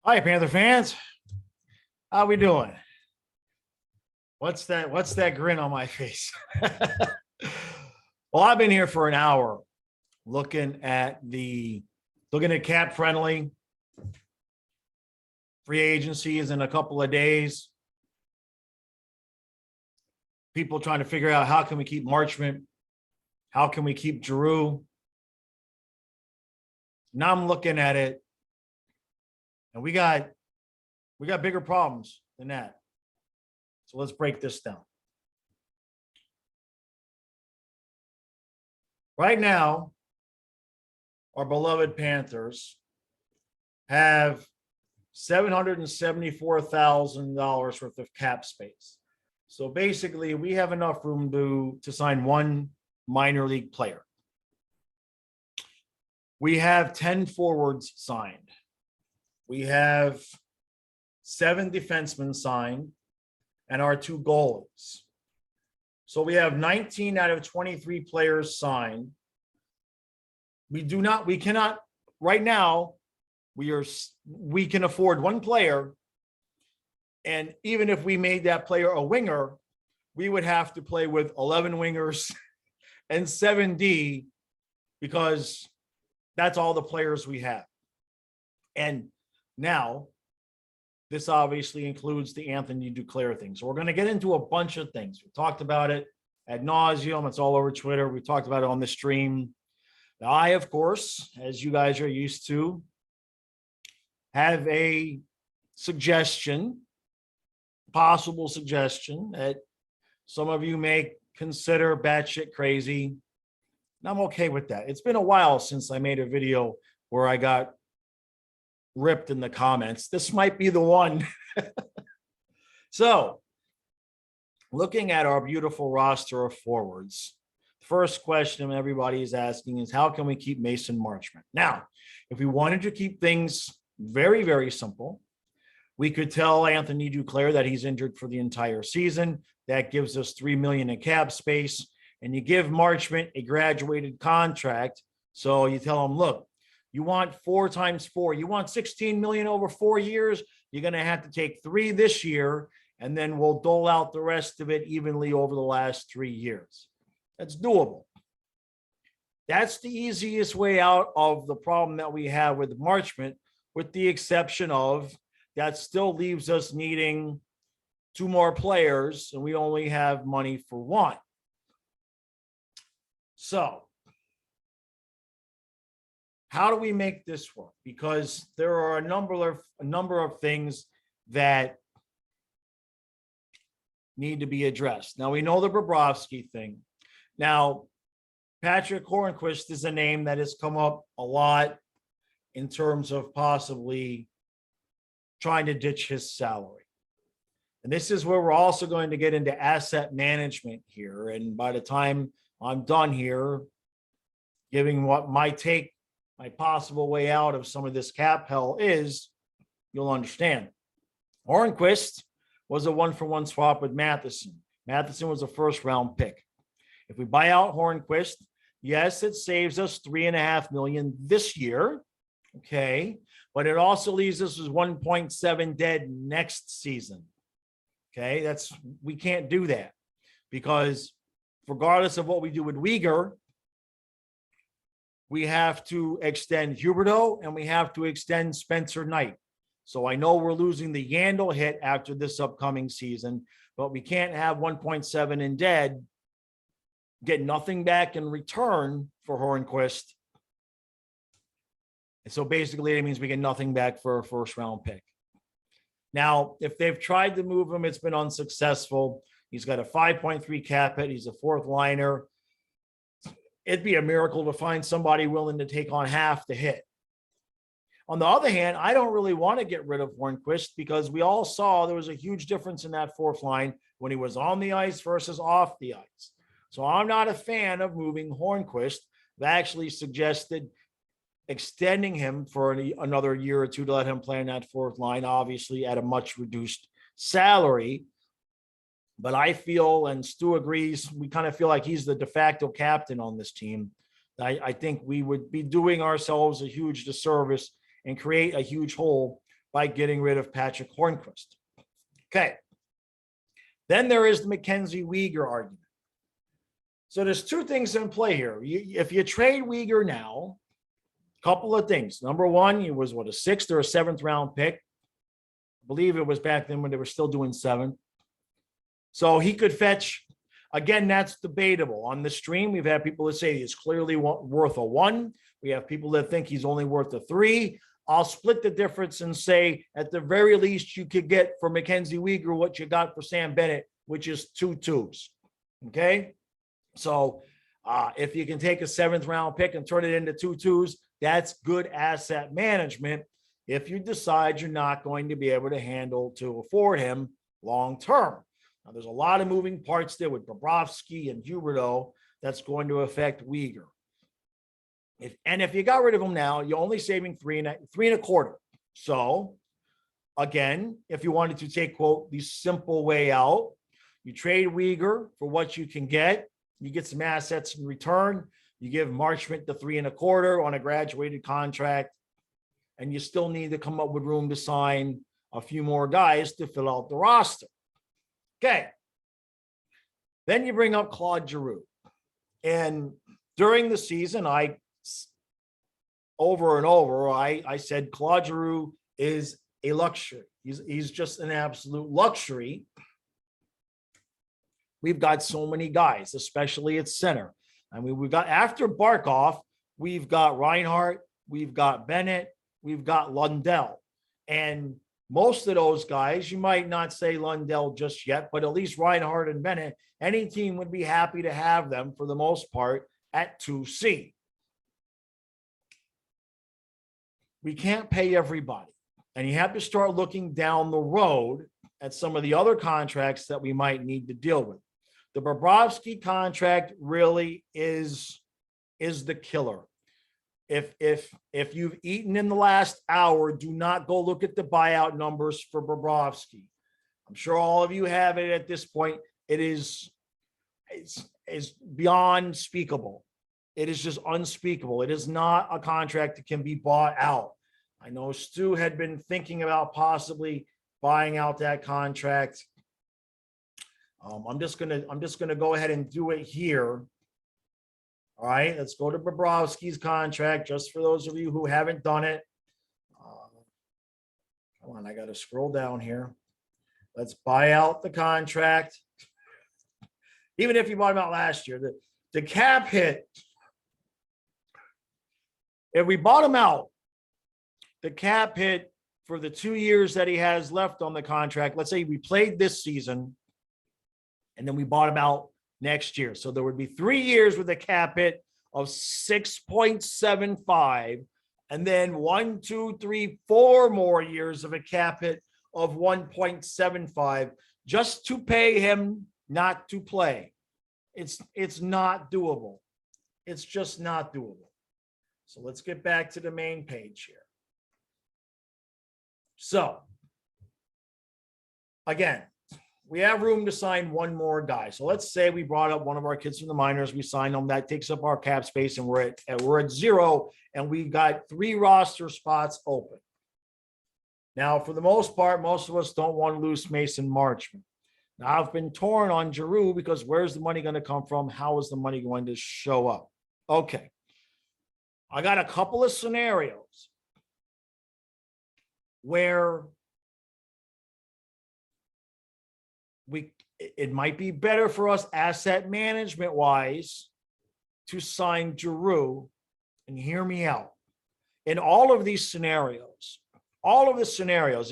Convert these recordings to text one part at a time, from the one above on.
Hi, Panther fans. How we doing? What's that grin on my face? Well, I've been here for an hour looking at cap friendly free agencies in a couple of days. People trying to figure out how can we keep Marchment? How can we keep Giroux? Now I'm looking at it, and we got bigger problems than that. So let's break this down. Right now, our beloved Panthers have $774,000 worth of cap space. So basically, we have enough room to sign one minor league player. We have 10 forwards signed. We have 7 defensemen signed and our 2 goalies. So we have 19 out of 23 players signed. We cannot, right now, we can afford one player. And even if we made that player a winger, we would have to play with 11 wingers and 7D because that's all the players we have. And now, this obviously includes the Anthony Duclair thing. So we're going to get into a bunch of things. We talked about it ad nauseum. It's all over Twitter. We talked about it on the stream. Now, I, of course, as you guys are used to, have a possible suggestion that some of you may consider batshit crazy. And I'm okay with that. It's been a while since I made a video where I got ripped in the comments. This might be the one. So, looking at our beautiful roster of forwards, first question everybody is asking is how can we keep Mason Marchment? Now, if we wanted to keep things very, very simple, we could tell Anthony Duclair that he's injured for the entire season. That gives us $3 million in cap space. And you give Marchment a graduated contract. So you tell him, look, you want 4 times 4. You want 16 million over 4 years. You're going to have to take 3 this year, and then we'll dole out the rest of it evenly over the last 3 years. That's doable. That's the easiest way out of the problem that we have with Marchment, with the exception of that still leaves us needing 2 more players, and we only have money for 1. So, how do we make this work? Because there are a number of things that need to be addressed. Now, we know the Bobrovsky thing. Now, Patrick Hornquist is a name that has come up a lot in terms of possibly trying to ditch his salary. And this is where we're also going to get into asset management here. And by the time I'm done here, giving what my possible way out of some of this cap hell is, you'll understand. Hornquist was a 1-for-1 swap with Matheson. Matheson was a first-round pick. If we buy out Hornquist, yes, it saves us $3.5 million this year, okay, but it also leaves us with 1.7 dead next season. Okay, we can't do that because regardless of what we do with Weegar, we have to extend Huberdeau and we have to extend Spencer Knight. So I know we're losing the Yandel hit after this upcoming season, but we can't have 1.7 in dead, get nothing back in return for Hornquist. And so basically it means we get nothing back for a first-round pick. Now, if they've tried to move him, it's been unsuccessful. He's got a 5.3 cap hit. He's a 4th liner. It'd be a miracle to find somebody willing to take on half the hit. On the other hand, I don't really want to get rid of Hornquist because we all saw there was a huge difference in that 4th line when he was on the ice versus off the ice. So I'm not a fan of moving Hornquist. I've actually suggested extending him for another year or 2 to let him play in that 4th line, obviously at a much reduced salary. But I feel, and Stu agrees, we kind of feel like he's the de facto captain on this team. I think we would be doing ourselves a huge disservice and create a huge hole by getting rid of Patrick Hornqvist. Okay. Then there is the Mackenzie Weegar argument. So there's two things in play here. If you trade Weegar now, a couple of things. Number one, he was a 6th or a 7th round pick. I believe it was back then when they were still doing 7. So he could fetch, again, that's debatable. On the stream, we've had people that say he's clearly worth a 1. We have people that think he's only worth a 3. I'll split the difference and say, at the very least, you could get for Mackenzie Weegar what you got for Sam Bennett, which is 2 2s. Okay? So if you can take a 7th round pick and turn it into 2 2s, that's good asset management if you decide you're not going to be able to afford him long term. Now, there's a lot of moving parts there with Bobrovsky and Giroux that's going to affect Weegar. If you got rid of him now, you're only saving 3.25. So again, if you wanted to take, quote, the simple way out, you trade Weegar for what you can get. You get some assets in return. You give Marchment the 3.25 on a graduated contract, and you still need to come up with room to sign a few more guys to fill out the roster. Okay. Then you bring up Claude Giroux. And during the season, over and over, I said Claude Giroux is a luxury. He's just an absolute luxury. We've got so many guys, especially at center. I mean, we've got, after Barkov, we've got Reinhart, we've got Bennett, we've got Lundell. And most of those guys, you might not say Lundell just yet, but at least Reinhart and Bennett, any team would be happy to have them for the most part at 2C. We can't pay everybody. And you have to start looking down the road at some of the other contracts that we might need to deal with. The Bobrovsky contract really is the killer. If you've eaten in the last hour, do not go look at the buyout numbers for Bobrovsky. I'm sure all of you have it at this point. It's beyond speakable. It is just unspeakable. It is not a contract that can be bought out. I know Stu had been thinking about possibly buying out that contract. I'm just gonna go ahead and do it here. All right, let's go to Bobrovsky's contract, just for those of you who haven't done it. Come on, I got to scroll down here. Let's buy out the contract. Even if you bought him out last year, the cap hit. If we bought him out, the cap hit for the 2 years that he has left on the contract, let's say we played this season and then we bought him out next year. So there would be 3 years with a cap hit of 6.75, and then 1, 2, 3, 4 more years of a cap hit of 1.75 just to pay him not to play. It's not doable. It's just not doable. So let's get back to the main page here. So again, we have room to sign one more guy. So let's say we brought up one of our kids from the minors. We signed them. That takes up our cap space, and we're at 0, and we got 3 roster spots open. Now, for the most part, most of us don't want to lose Mason Marchment. Now, I've been torn on Giroux because where's the money going to come from? How is the money going to show up? Okay. I got a couple of scenarios where it might be better for us asset management wise to sign Giroux. And hear me out. In all of these scenarios,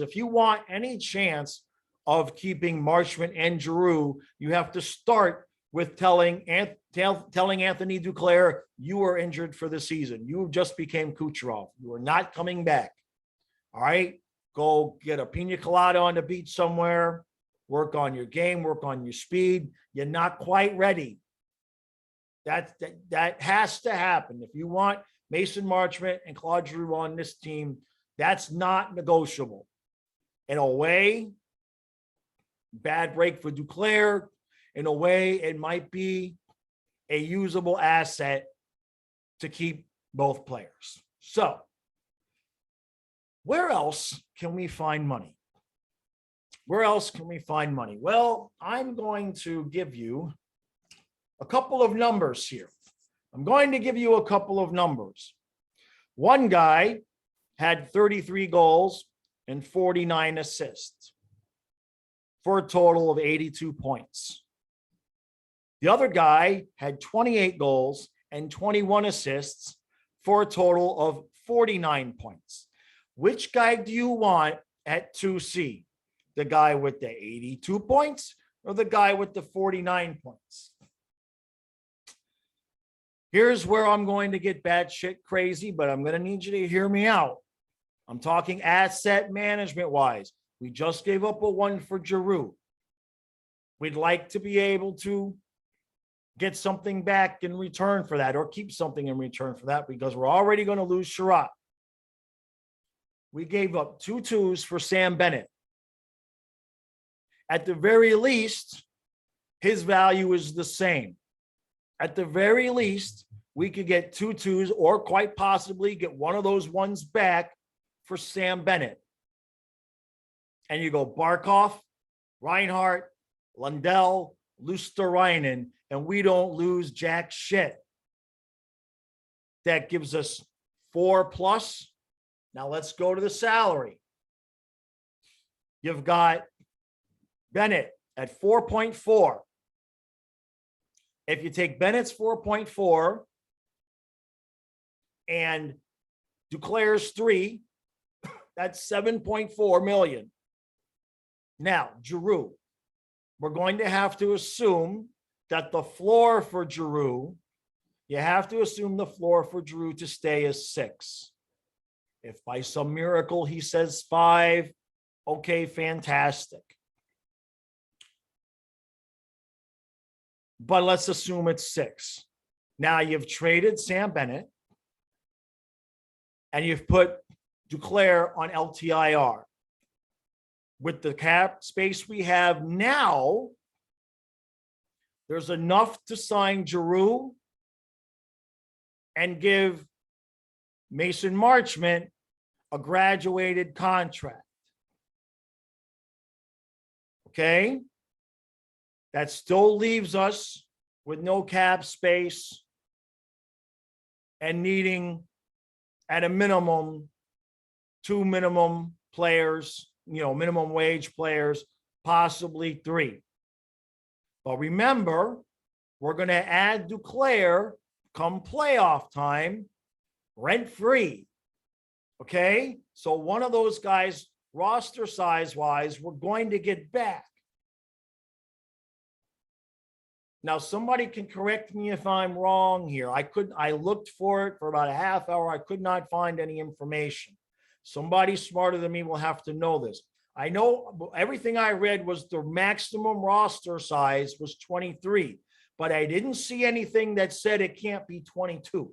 if you want any chance of keeping Marchment and Giroux, you have to start with telling Anthony Duclair, you are injured for the season. You just became Kucherov. You are not coming back. All right, go get a pina colada on the beach somewhere. Work on your game, work on your speed. You're not quite ready. That has to happen. If you want Mason Marchment and Claude Giroux on this team, that's not negotiable. In a way, bad break for Duclair. In a way, it might be a usable asset to keep both players. So Where else can we find money? Where else can we find money? Well, I'm going to give you a couple of numbers here. I'm going to give you a couple of numbers. One guy had 33 goals and 49 assists for a total of 82 points. The other guy had 28 goals and 21 assists for a total of 49 points. Which guy do you want at 2C? The guy with the 82 points or the guy with the 49 points? Here's where I'm going to get batshit crazy, but I'm going to need you to hear me out. I'm talking asset management wise. We just gave up a one for Giroux. We'd like to be able to get something back in return for that, or keep something in return for that, because we're already going to lose Giroux. We gave up 2 2s for Sam Bennett. At the very least, his value is the same. At the very least, we could get 2 2s, or quite possibly get one of those ones back for Sam Bennett. And you go Barkov, Reinhart, Lundell, Luosterainen, and we don't lose jack shit. That gives us 4+. Now let's go to the salary. You've got Bennett at 4.4. If you take Bennett's 4.4 and Duclair's 3, that's 7.4 million. Now, Giroux, we're going to have to assume that the floor for Giroux, you have to assume the floor for Giroux to stay is 6. If by some miracle he says 5, okay, fantastic. But let's assume it's 6. Now you've traded Sam Bennett and you've put Duclair on LTIR. With the cap space we have now, there's enough to sign Giroux and give Mason Marchment a graduated contract. Okay? That still leaves us with no cap space and needing at a minimum 2 minimum players, minimum wage players, possibly 3. But remember, we're going to add Duclair come playoff time, rent-free. Okay? So one of those guys, roster size-wise, we're going to get back. Now, somebody can correct me if I'm wrong here. I looked for it for about a half hour. I could not find any information. Somebody smarter than me will have to know this. I know everything I read was the maximum roster size was 23, but I didn't see anything that said it can't be 22.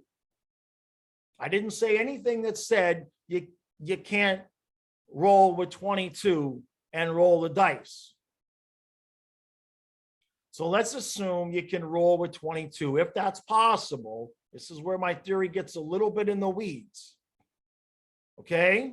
I didn't say anything that said you can't roll with 22 and roll the dice. So let's assume you can roll with 22. If that's possible, this is where my theory gets a little bit in the weeds. Okay?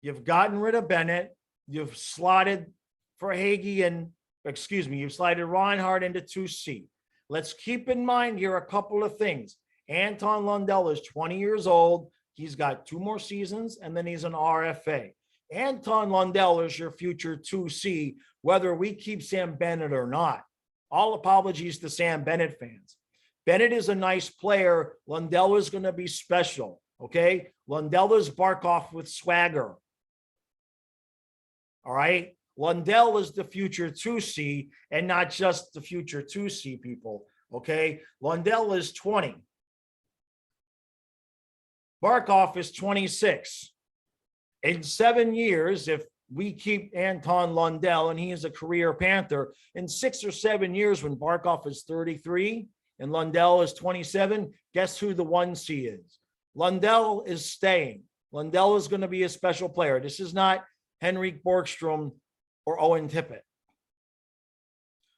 You've gotten rid of Bennett. You've slotted for Hagee and, you've slotted Reinhart into 2C. Let's keep in mind here a couple of things. Anton Lundell is 20 years old. He's got 2 more seasons, and then he's an RFA. Anton Lundell is your future 2C, whether we keep Sam Bennett or not. All apologies to Sam Bennett fans. Bennett is a nice player. Lundell is going to be special, okay? Lundell is Barkov with swagger. All right? Lundell is the future 2C and not just the future 2C, people, okay? Lundell is 20. Barkov is 26. In 7 years, if we keep Anton Lundell and he is a career Panther, in 6 or 7 years when Barkov is 33 and Lundell is 27, guess who the 1C is? Lundell is staying. Lundell is going to be a special player. This is not Henrik Borgstrom or Owen Tippett.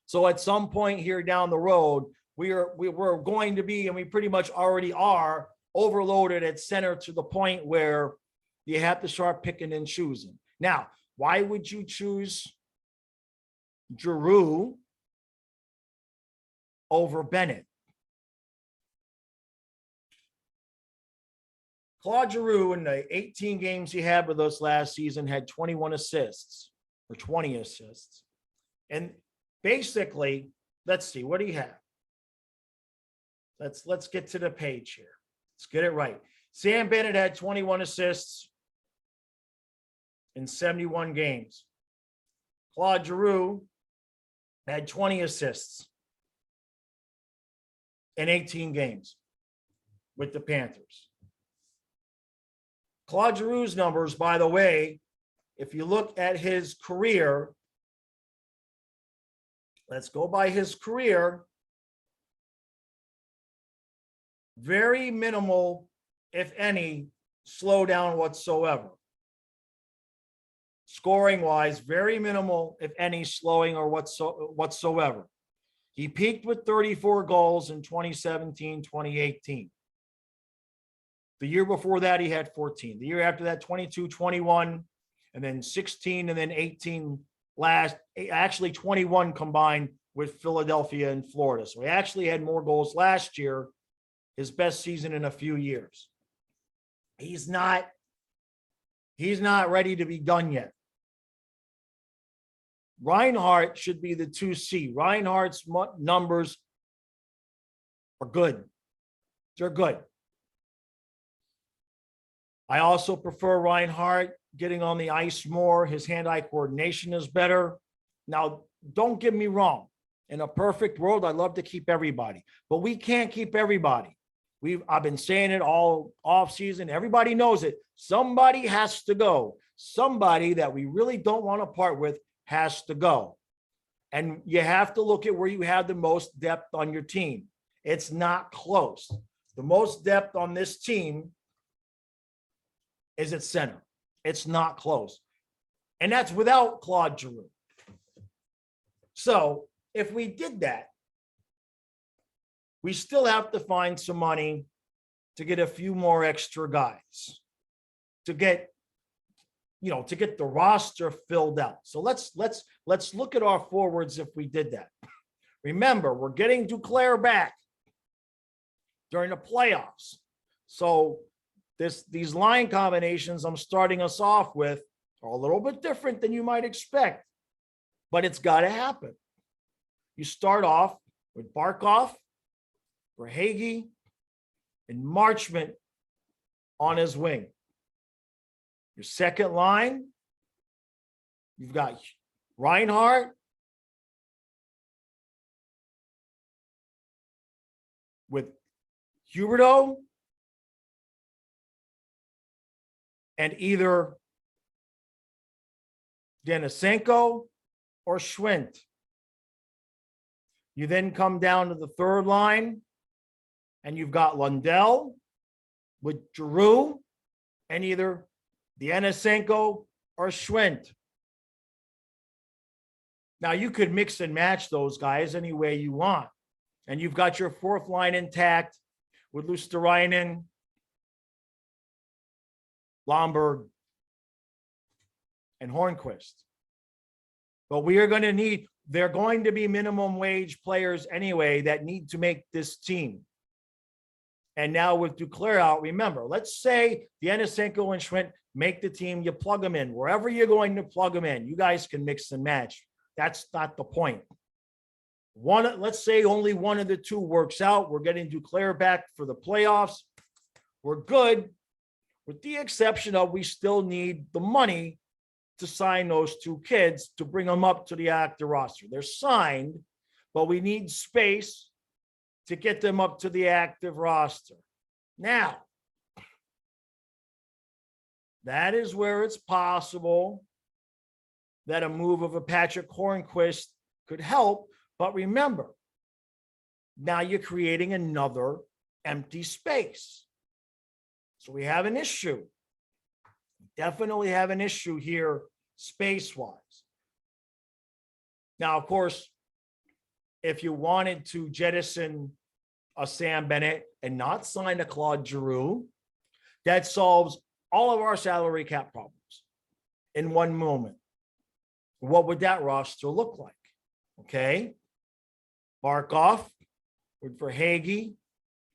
So at some point here down the road, we're going to be, and we pretty much already are, overloaded at center to the point where you have to start picking and choosing. Now, why would you choose Giroux over Bennett? Claude Giroux, in the 18 games he had with us last season, had 21 assists or 20 assists. And basically, let's see, what do you have? Let's get to the page here. Let's get it right. Sam Bennett had 21 assists in 71 games. Claude Giroux had 20 assists in 18 games with the Panthers. Claude Giroux's numbers, by the way, if you look at his career, let's go by his career. Very minimal, if any, slowdown whatsoever. Scoring wise, very minimal, if any, slowing or whatsoever. He peaked with 34 goals in 2017, 2018. The year before that, he had 14. The year after that, 22, 21, and then 16, and then 18 actually 21 combined with Philadelphia and Florida. So he actually had more goals last year, his best season in a few years. He's not ready to be done yet. Reinhart should be the 2C. Reinhart's numbers are good. They're good. I also prefer Reinhart getting on the ice more. His hand-eye coordination is better. Now, don't get me wrong. In a perfect world, I'd love to keep everybody, but we can't keep everybody. I've been saying it all off season. Everybody knows it. Somebody has to go. Somebody that we really don't want to part with has to go. And you have to look at where you have the most depth on your team. It's not close. The most depth on this team is at center. It's not close. And that's without Claude Giroux. So if we did that, we still have to find some money to get a few more extra guys to get the roster filled out. So let's look at our forwards if we did that. Remember, we're getting Duclair back during the playoffs. So these line combinations I'm starting us off with are a little bit different than you might expect, but it's got to happen. You start off with Barkov, Verhaeghe, and Marchment on his wing. Your second line, you've got Reinhart with Huberdeau and either Denisenko or Schwint. You then come down to the third line, and you've got Lundell with Giroux and either Denisenko or Schwint. Now, you could mix and match those guys any way you want. And you've got your fourth line intact with Luosterainen, Lomberg, and Hornquist. But we are going to need, they're going to be minimum wage players anyway that need to make this team. And now with Duclair out, remember, let's say Denisenko and Schwint make the team, you plug them in. Wherever you're going to plug them in, you guys can mix and match. That's not the point. Let's say only one of the two works out. We're getting Duclair back for the playoffs. We're good, with the exception of we still need the money to sign those two kids to bring them up to the active roster. They're signed, but we need space to get them up to the active roster. Now, that is where it's possible that a move of a Patrick Hornquist could help. But remember, now you're creating another empty space. So we have an issue. We definitely have an issue here space-wise. Now, of course, if you wanted to jettison a Sam Bennett and not sign a Claude Giroux, that solves all of our salary cap problems in one moment. What would that roster look like? Okay. Barkov with Verhaeghe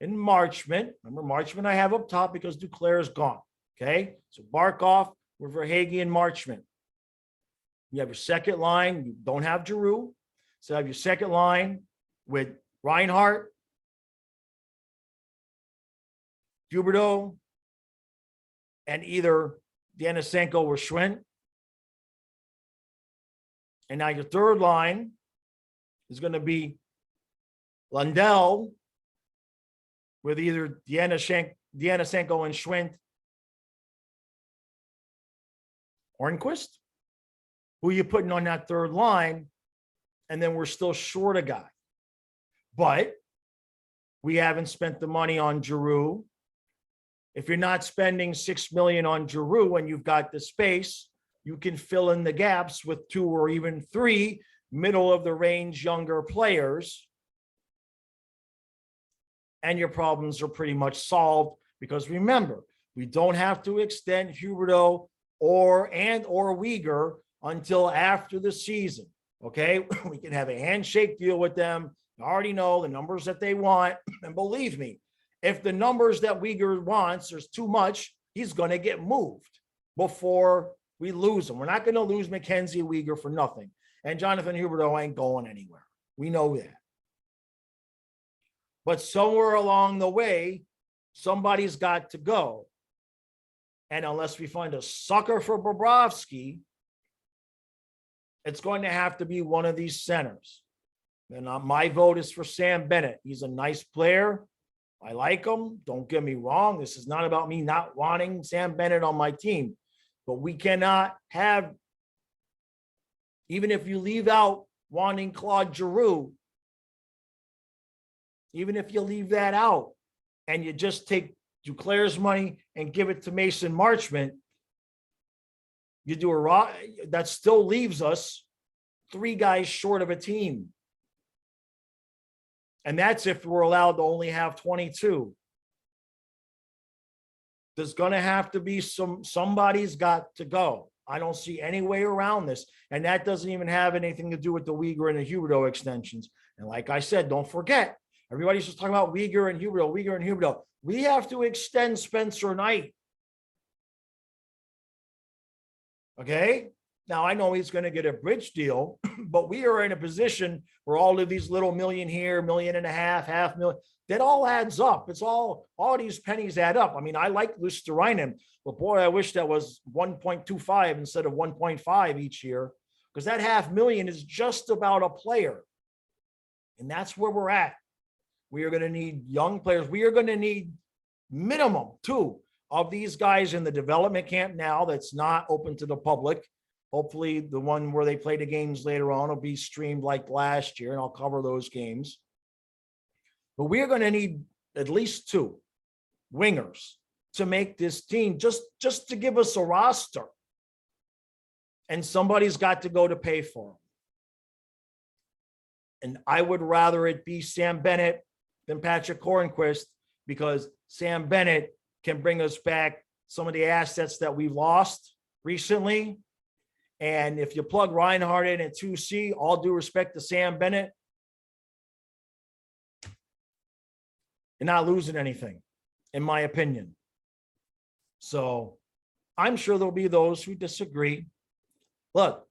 and Marchment. Remember, Marchment I have up top because Duclair is gone. Okay. So Barkov with Verhaeghe and Marchment. You have your second line. You don't have Giroux. So you have your second line with Reinhart, Huberdeau, and either Denisenko or Schwinn. And now your third line is going to be Lundell with either Denisenko and Schwinn, Hornquist. Who are you putting on that third line? And then we're still short a guy. But we haven't spent the money on Giroux. If you're not spending $6 million on Giroux and you've got the space, you can fill in the gaps with 2 or even 3 middle of the range younger players. And your problems are pretty much solved because remember, we don't have to extend Huberdeau or Weegar until after the season. Okay. We can have a handshake deal with them. I already know the numbers that they want. And believe me, if the numbers that Weegar wants, there's too much, he's going to get moved before we lose him. We're not going to lose Mackenzie Weegar for nothing. And Jonathan Huberdeau ain't going anywhere. We know that. But somewhere along the way, somebody's got to go. And unless we find a sucker for Bobrovsky, it's going to have to be one of these centers. And my vote is for Sam Bennett. He's a nice player. I like him. Don't get me wrong. This is not about me not wanting Sam Bennett on my team. But we cannot have, even if you leave out wanting Claude Giroux, even if you leave that out and you just take Duclair's money and give it to Mason Marchment, you do that still leaves us 3 guys short of a team. And that's if we're allowed to only have 22. There's going to have to be somebody's got to go. I don't see any way around this. And that doesn't even have anything to do with the Weegar and the Huberdeau extensions. And like I said, don't forget, everybody's just talking about Weegar and Huberdeau. We have to extend Spencer Knight. Okay. Now I know he's going to get a bridge deal, but we are in a position where all of these little million here, $1.5 million, $500,000, that all adds up. It's all these pennies add up. I mean, I like Luosterainen, but boy, I wish that was 1.25 instead of 1.5 each year, because that $500,000 is just about a player. And that's where we're at. We are going to need young players. We are going to need minimum 2 of these guys in the development camp now that's not open to the public. Hopefully the one where they play the games later on will be streamed like last year, and I'll cover those games. But we're going to need at least 2 wingers to make this team, just to give us a roster. And somebody's got to go to pay for them. And I would rather it be Sam Bennett than Patrick Hornquist, because Sam Bennett can bring us back some of the assets that we've lost recently. And if you plug Reinhart in at 2C, all due respect to Sam Bennett, you're not losing anything, in my opinion. So I'm sure there'll be those who disagree. Look,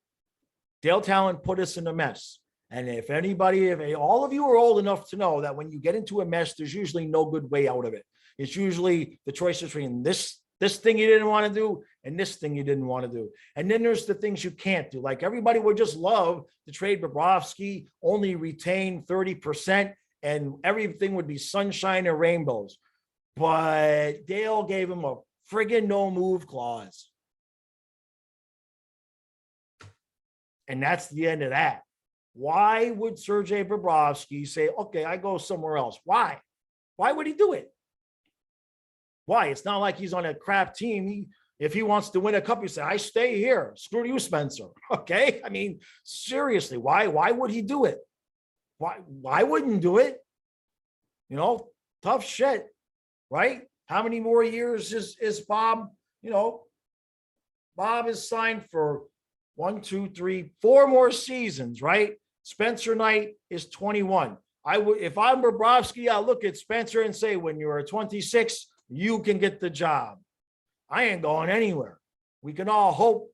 Dale Talon put us in a mess. And if all of you are old enough to know that when you get into a mess, there's usually no good way out of it. It's usually the choice between this thing you didn't want to do and this thing you didn't want to do. And then there's the things you can't do. Like everybody would just love to trade Bobrovsky, only retain 30%, and everything would be sunshine and rainbows. But Dale gave him a friggin' no move clause. And that's the end of that. Why would Sergei Bobrovsky say, okay, I go somewhere else? Why? Why would he do it? Why? It's not like he's on a crap team. If he wants to win a cup, he say, I stay here. Screw you, Spencer. Okay. I mean, seriously, why would he do it? Why wouldn't do it? Tough shit, right? How many more years is Bob? Bob is signed for 1, 2, 3, 4 more seasons, right? Spencer Knight is 21. If I'm Bobrovsky, I'll look at Spencer and say, when you're 26, you can get the job. I ain't going anywhere. We can all hope.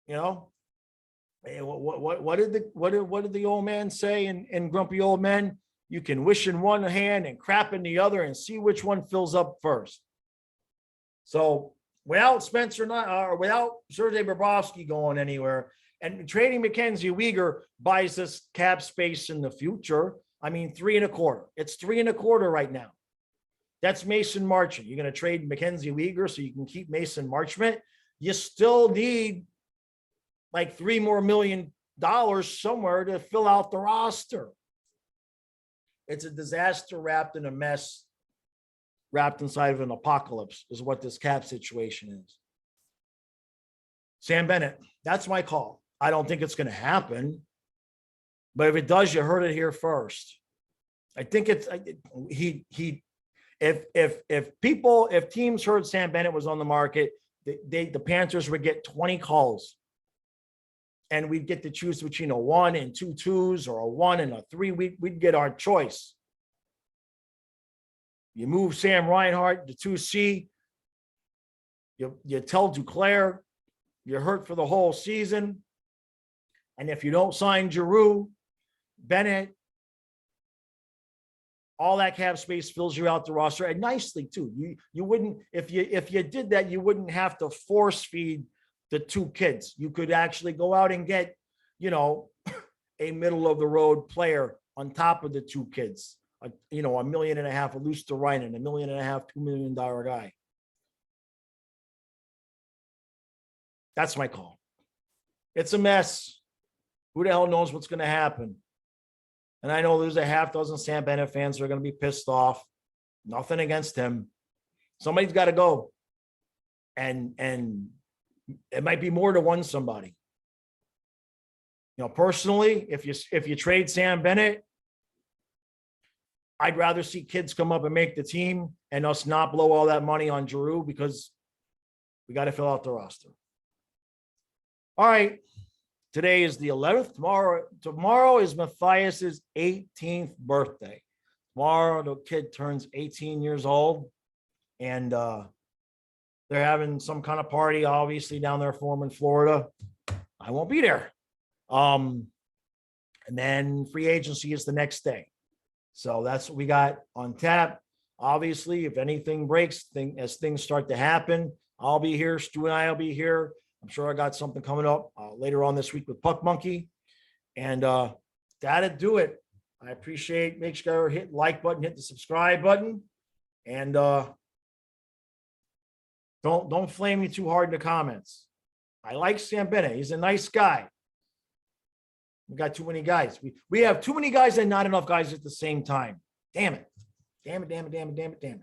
What did the old man say in Grumpy Old Men? You can wish in one hand and crap in the other and see which one fills up first. So without Spencer or without Sergei Bobrovsky going anywhere, and trading Mackenzie Weegar buys us cap space in the future. I mean, 3.25. It's 3.25 right now. That's Mason Marchment. You're going to trade Mackenzie Weegar so you can keep Mason Marchment. You still need like $3 more million somewhere to fill out the roster. It's a disaster wrapped in a mess, wrapped inside of an apocalypse is what this cap situation is. Sam Bennett, that's my call. I don't think it's going to happen, but if it does, you heard it here first. I think it's if teams heard Sam Bennett was on the market, the Panthers would get 20 calls, and we'd get to choose between a 1 and 2 2s or a 1 and a 3. We'd get our choice. You move Sam Reinhart to 2C. You tell Duclair you're hurt for the whole season. And if you don't sign Giroux, Bennett, all that cap space fills you out the roster, and nicely too. You wouldn't, if you did that, you wouldn't have to force feed the 2 kids. You could actually go out and get, a middle of the road player on top of the 2 kids. $1.5 million a loose to Ryan and $1.5 million, $2 million guy. That's my call. It's a mess. Who the hell knows what's going to happen? And I know there's a half dozen Sam Bennett fans that are going to be pissed off. Nothing against him. Somebody's got to go. And it might be more to one somebody. Personally, if you trade Sam Bennett, I'd rather see kids come up and make the team and us not blow all that money on Giroux, because we got to fill out the roster. All right. Today is the 11th. Tomorrow is Matthias's 18th birthday. Tomorrow, the kid turns 18 years old, and they're having some kind of party, obviously, down there for him in Florida. I won't be there. And then free agency is the next day. So that's what we got on tap. Obviously, if anything breaks, as things start to happen, I'll be here. Stu and I will be here. I'm sure I got something coming up later on this week with Puck Monkey. And that'd do it. I appreciate. Make sure you hit the like button, hit the subscribe button. And don't flame me too hard in the comments. I like Sam Bennett. He's a nice guy. We got too many guys. We have too many guys and not enough guys at the same time. Damn it. Damn it, damn it, damn it, damn it, damn it.